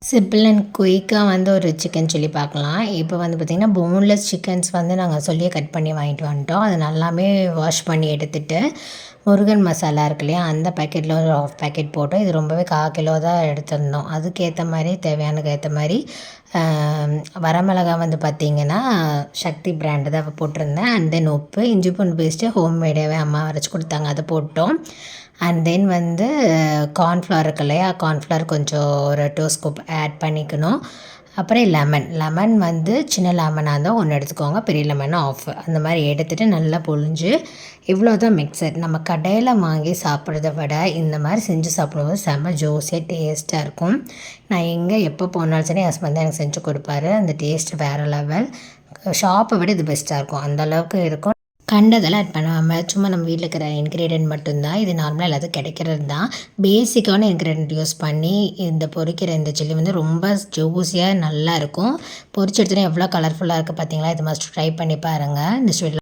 Simple and குயிக்காக வந்து ஒரு சிக்கன் சில்லி பார்க்கலாம். இப்போ வந்து பார்த்திங்கன்னா போன்லெஸ் சிக்கன்ஸ் வந்து நாங்கள் சொல்லியே கட் பண்ணி வாங்கிட்டு வந்துட்டோம். அது நல்லாமே வாஷ் பண்ணி எடுத்துகிட்டு முருகன் மசாலா இருக்கு இல்லையா, அந்த பேக்கெட்டில் ஒரு ஹாஃப் பேக்கெட் போட்டோம். இது ரொம்பவே 1/4 கிலோ தான் எடுத்திருந்தோம். அதுக்கேற்ற மாதிரி தேவையானதுக்கு ஏற்ற மாதிரி வரமிளகா வந்து பார்த்திங்கன்னா சக்தி பிராண்டு தான் போட்டிருந்தேன். அண்ட் தென் உப்பு, இஞ்சி பூண்டு பேஸ்ட்டு ஹோம்மேடாகவே அம்மா அரைச்சி கொடுத்தாங்க, அதை போட்டோம். அண்ட் தென் வந்து கார்ன்ஃப்ளவர் இருக்கு இல்லையா, கார்ன்ஃப்ளவர் கொஞ்சம் ஒரு 2 ஸ்கூப் ஆட் பண்ணிக்கணும். அப்புறம் லெமன் வந்து சின்ன லெமனாக இருந்தால் 1 எடுத்துக்கோங்க, பெரிய லெமன்னா ஆஃப். அந்த மாதிரி எடுத்துகிட்டு நல்லா பொழிஞ்சு இவ்வளோ தான் மிக்சர். நம்ம கடையில் வாங்கி சாப்பிட்றத விட இந்த மாதிரி செஞ்சு சாப்பிடும்போது செம்ம ஜூஸியாக டேஸ்ட்டாக இருக்கும். நான் எங்கே எப்போ போனாலும் சரி என் ஹஸ்பண்ட் தான் எனக்கு செஞ்சு கொடுப்பாரு. அந்த டேஸ்ட் வேறு லெவல். ஷாப்பை விட இது பெஸ்ட்டாக இருக்கும், அந்தளவுக்கு இருக்கும். கண்டதெல்லாம் ஆட் பண்ணாமல் சும்மா நம்ம வீட்டில் இருக்கிற இன்க்ரீடியன்ட் மட்டும்தான். இது நார்மலாக எல்லாத்துக்கும் கிடைக்கிறது தான். பேசிக்கான இன்க்ரீடியன்ட் யூஸ் பண்ணி இந்த பொரிக்கிற இந்த சில்லி வந்து ரொம்ப ஜூஸியாக நல்லாயிருக்கும். பொரிச்சு எடுத்தோன்னே எவ்வளோ கலர்ஃபுல்லாக இருக்குது பார்த்தீங்களா. இது மஸ்ட் ட்ரை பண்ணி பாருங்கள். நெக்ஸ்ட் வீடியோவில்